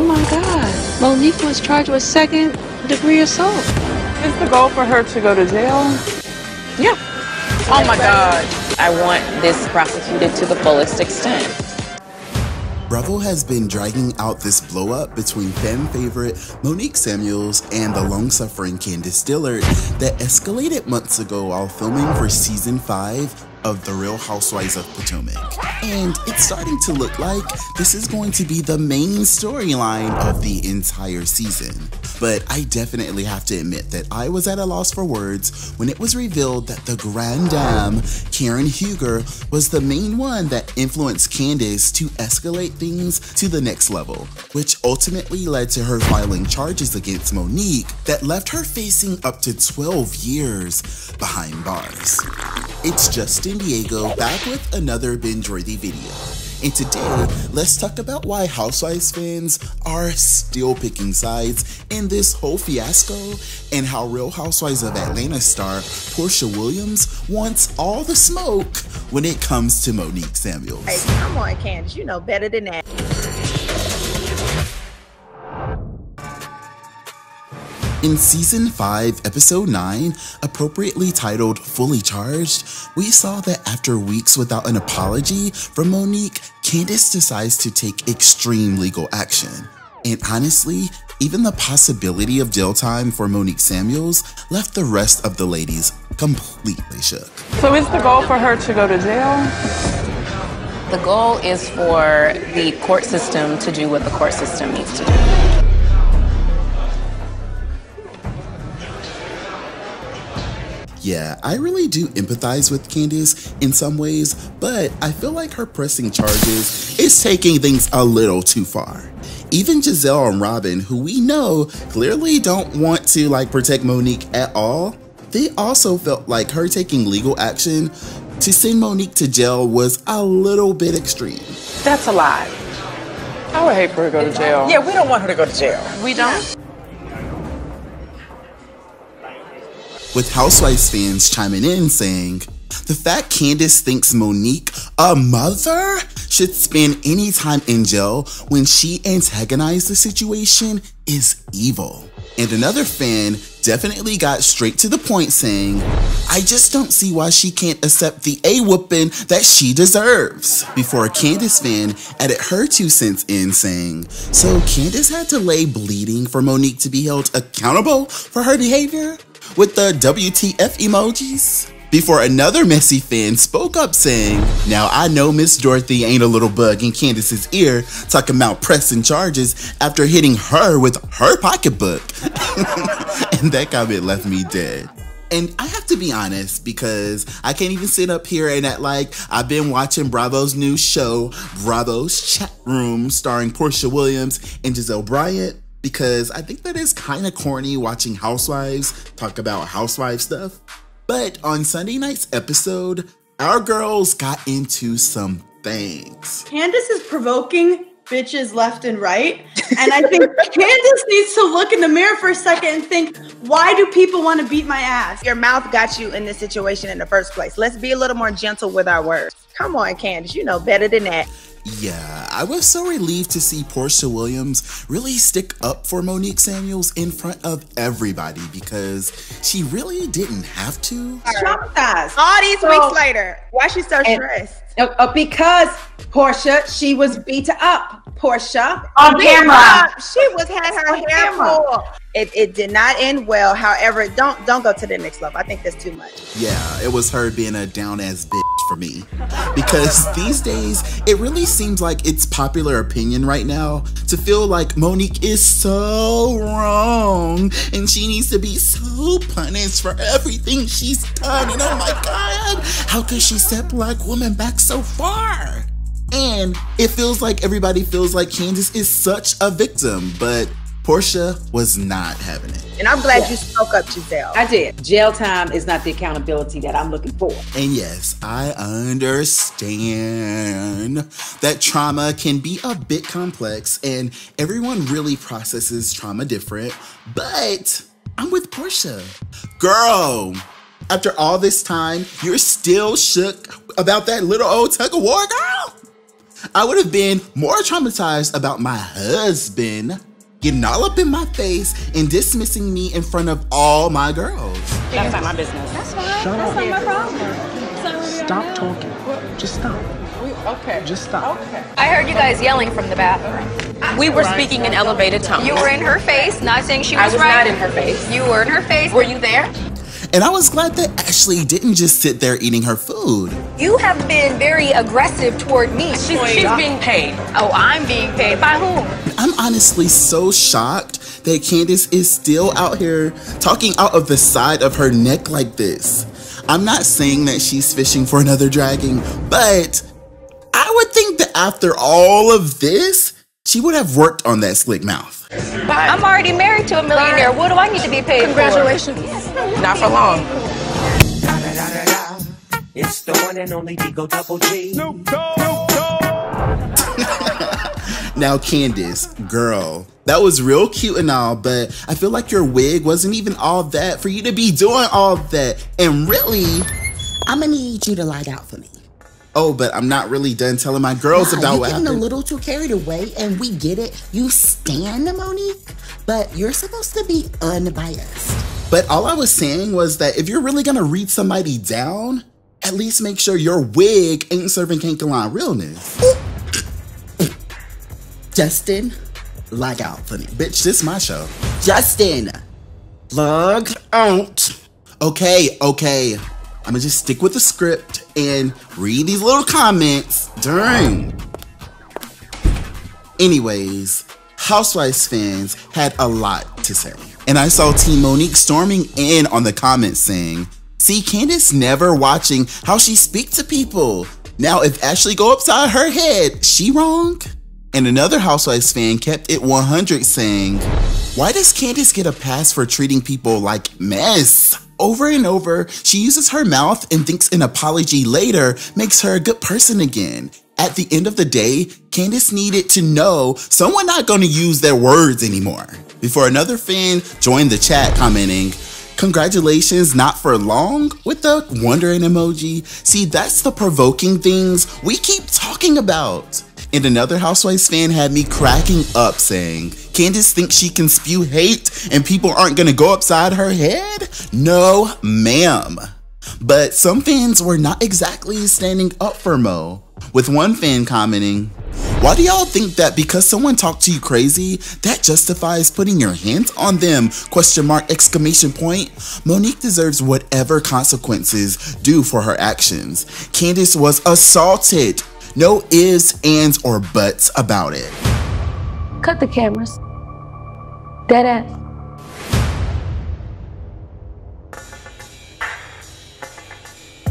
my God. Monique was charged with second-degree assault. Is the goal for her to go to jail? Yeah. Oh my God. I want this prosecuted to the fullest extent. Bravo has been dragging out this blow-up between fan favorite Monique Samuels and the long-suffering Candiace Dillard that escalated months ago while filming for season 5 of the Real Housewives of Potomac. And it's starting to look like this is going to be the main storyline of the entire season. But I definitely have to admit that I was at a loss for words when it was revealed that the Grand Dame, Karen Huger, was the main one that influenced Candiace to escalate things to the next level, which ultimately led to her filing charges against Monique that left her facing up to 12 years behind bars. It's Justin Diego back with another binge-worthy video. And today, let's talk about why Housewives fans are still picking sides in this whole fiasco and how Real Housewives of Atlanta star Porsha Williams wants all the smoke when it comes to Monique Samuels. Hey, come on, Candiace, you know better than that. In season 5, episode 9, appropriately titled Fully Charged, we saw that after weeks without an apology from Monique, Candiace decides to take extreme legal action. And honestly, even the possibility of jail time for Monique Samuels left the rest of the ladies completely shook. So is the goal for her to go to jail? The goal is for the court system to do what the court system needs to do. Yeah, I really do empathize with Candiace in some ways, but I feel like her pressing charges is taking things a little too far. Even Giselle and Robin, who we know clearly don't want to protect Monique at all, they also felt like her taking legal action to send Monique to jail was a little bit extreme. That's a lie. I would hate for her to go to jail. Yeah, we don't want her to go to jail. We don't? With Housewives fans chiming in saying, the fact Candiace thinks Monique, a mother, should spend any time in jail when she antagonized the situation is evil. And another fan definitely got straight to the point saying, I just don't see why she can't accept the A-whooping that she deserves. Before a Candiace fan added her 2 cents in saying, so Candiace had to lay bleeding for Monique to be held accountable for her behavior? With the WTF emojis? Before another messy fan spoke up saying, now I know Miss Dorothy ain't a little bug in Candiace's ear talking about pressing charges after hitting her with her pocketbook. And that comment left me dead. And I have to be honest, because I can't even sit up here and act like I've been watching Bravo's new show, Bravo's Chat Room, starring Porsha Williams and Giselle Bryant, because I think that is kind of corny watching housewives talk about housewife stuff. But on Sunday night's episode, our girls got into some things. Candiace is provoking bitches left and right. And I think Candiace needs to look in the mirror for a second and think, why do people want to beat my ass? Your mouth got you in this situation in the first place. Let's be a little more gentle with our words. Come on, Candiace, you know better than that. Yeah, I was so relieved to see Porsha Williams really stick up for Monique Samuels in front of everybody because she really didn't have to. Traumatized. All these weeks later, why she so stressed? Because Porsha, she was beat up. Porsha on camera. She had her hair pulled. It did not end well. However, don't go to the next level. I think that's too much. Yeah, it was her being a down-ass bitch for me. Because these days, it really seems like it's popular opinion right now to feel like Monique is so wrong and she needs to be so punished for everything she's done. And oh my God, how could she set Black women back so far? And it feels like everybody feels like Candiace is such a victim, but Porsha was not having it. And I'm glad you spoke up, Giselle. I did. Jail time is not the accountability that I'm looking for. And yes, I understand that trauma can be a bit complex and everyone really processes trauma different, but I'm with Porsha. Girl, after all this time, you're still shook about that little old tug of war, girl? I would have been more traumatized about my husband getting all up in my face and dismissing me in front of all my girls. That's not my business. That's fine. That's not my problem. Stop talking. Just stop. Okay. Just stop. Okay. I heard you guys yelling from the bathroom. We were speaking in elevated tones. You were in her face, not saying she was right. I was not in her face. You were in her face. Were you there? And I was glad that Ashley didn't just sit there eating her food. You have been very aggressive toward me. She's being paid. Oh, I'm being paid. By whom? I'm honestly so shocked that Candiace is still out here talking out of the side of her neck like this. I'm not saying that she's fishing for another dragging, but I would think that after all of this, she would have worked on that slick mouth. Bye. I'm already married to a millionaire. What do I need to be paid Congratulations. Not for long. It's the one and only Digo Double G. Now, Candiace, girl, that was real cute and all, but I feel like your wig wasn't even all that for you to be doing all that. And really, I'm gonna need you to light out for me. Oh, but I'm not really done telling my girls about what happened. You're getting a little too carried away, and we get it. You stand Monique, but you're supposed to be unbiased. But all I was saying was that if you're really gonna read somebody down, at least make sure your wig ain't serving cankaline realness. Justin, log out for me. Bitch, this my show. Justin, log out. Okay. I'm gonna just stick with the script and read these little comments. Dang. Anyways, Housewives fans had a lot to say. And I saw Team Monique storming in on the comments saying, see, Candiace never watching how she speak to people. Now, if Ashley go upside her head, she wrong? And another Housewives fan kept it 100 saying, why does Candiace get a pass for treating people like mess? Over and over, she uses her mouth and thinks an apology later makes her a good person again. At the end of the day, Candiace needed to know someone not gonna use their words anymore. Before another fan joined the chat commenting, congratulations, not for long, with the wondering emoji. See, that's the provoking things we keep talking about. And another Housewives fan had me cracking up saying, Candiace thinks she can spew hate and people aren't gonna go upside her head? No, ma'am. But some fans were not exactly standing up for Mo, with one fan commenting, why do y'all think that because someone talked to you crazy, that justifies putting your hands on them? ? Monique deserves whatever consequences due for her actions. Candiace was assaulted. No ifs, ands, or buts about it. Cut the cameras. Dead ass.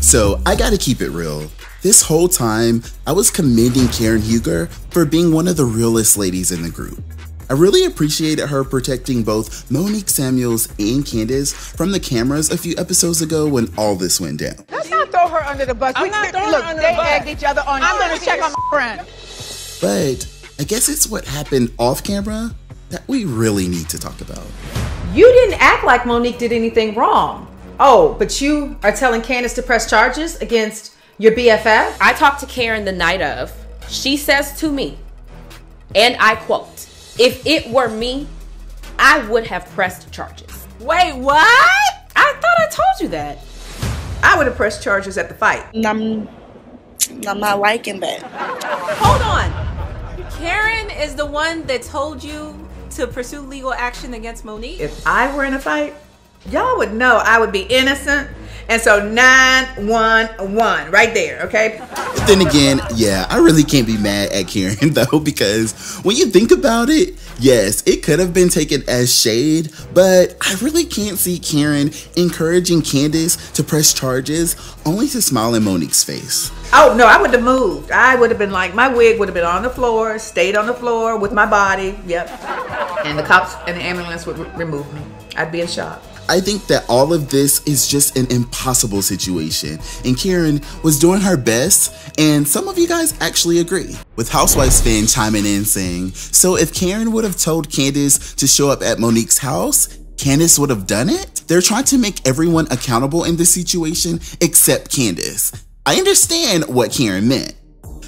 So I gotta keep it real. This whole time, I was commending Karen Huger for being one of the realest ladies in the group. I really appreciated her protecting both Monique Samuels and Candiace from the cameras a few episodes ago when all this went down. Let's not throw her under the bus. Look, they egged each other on. I'm going to check on my friend. But I guess it's what happened off camera that we really need to talk about. You didn't act like Monique did anything wrong. Oh, but you are telling Candiace to press charges against your BFF? I talked to Karen the night of. She says to me, and I quote, if it were me, I would have pressed charges. Wait, what? I thought I told you that. I would have pressed charges at the fight. I'm not liking that. Hold on. Karen is the one that told you to pursue legal action against Monique? If I were in a fight, y'all would know I would be innocent. And so 911 right there, okay? But then again, yeah, I really can't be mad at Karen though, because when you think about it, yes, it could have been taken as shade, but I really can't see Karen encouraging Candiace to press charges only to smile in Monique's face. Oh no, I would have moved. I would have been like, my wig would have been on the floor, stayed on the floor with my body, yep. And the cops and the ambulance would remove me. I'd be in shock. I think that all of this is just an impossible situation, and Karen was doing her best, and some of you guys actually agree. With Housewives fan chiming in saying, so if Karen would have told Candiace to show up at Monique's house, Candiace would have done it? They're trying to make everyone accountable in this situation except Candiace. I understand what Karen meant.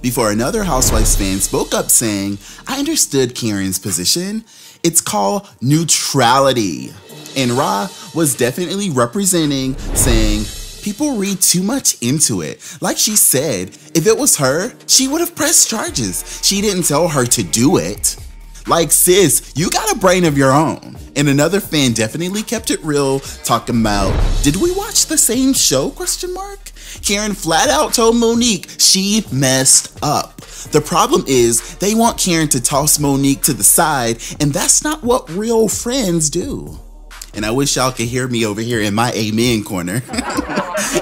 before another Housewives fan spoke up saying, I understood Karen's position. It's called neutrality. And RHOA was definitely representing, saying, people read too much into it. Like she said, if it was her, she would have pressed charges. She didn't tell her to do it. Like, sis, you got a brain of your own. And another fan definitely kept it real, talking about, did we watch the same show, ? Karen flat out told Monique she messed up. The problem is they want Karen to toss Monique to the side, and that's not what real friends do. And I wish y'all could hear me over here in my amen corner.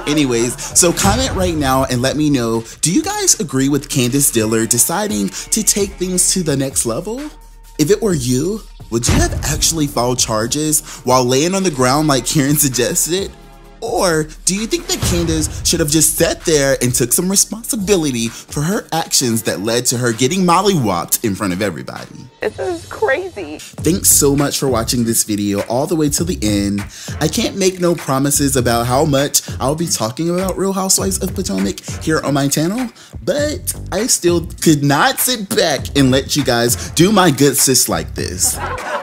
Anyways, so comment right now and let me know, do you guys agree with Candiace Dillard deciding to take things to the next level? If it were you, would you have actually filed charges while laying on the ground like Karen suggested? Or do you think that Candiace should have just sat there and took some responsibility for her actions that led to her getting mollywopped in front of everybody? This is crazy. Thanks so much for watching this video all the way to the end. I can't make no promises about how much I'll be talking about Real Housewives of Potomac here on my channel, but I still could not sit back and let you guys do my good sis like this.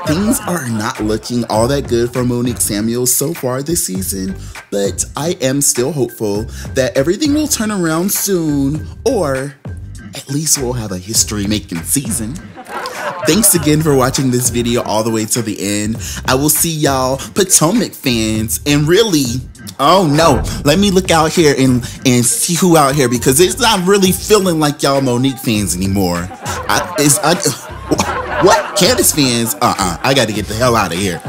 Things are not looking all that good for Monique Samuels so far this season, but I am still hopeful that everything will turn around soon, or at least we'll have a history-making season. Thanks again for watching this video all the way to the end. I will see y'all Potomac fans, and really, oh no, let me look out here and see who out here, because it's not really feeling like y'all Monique fans anymore. What? Candiace fans? I gotta get the hell out of here.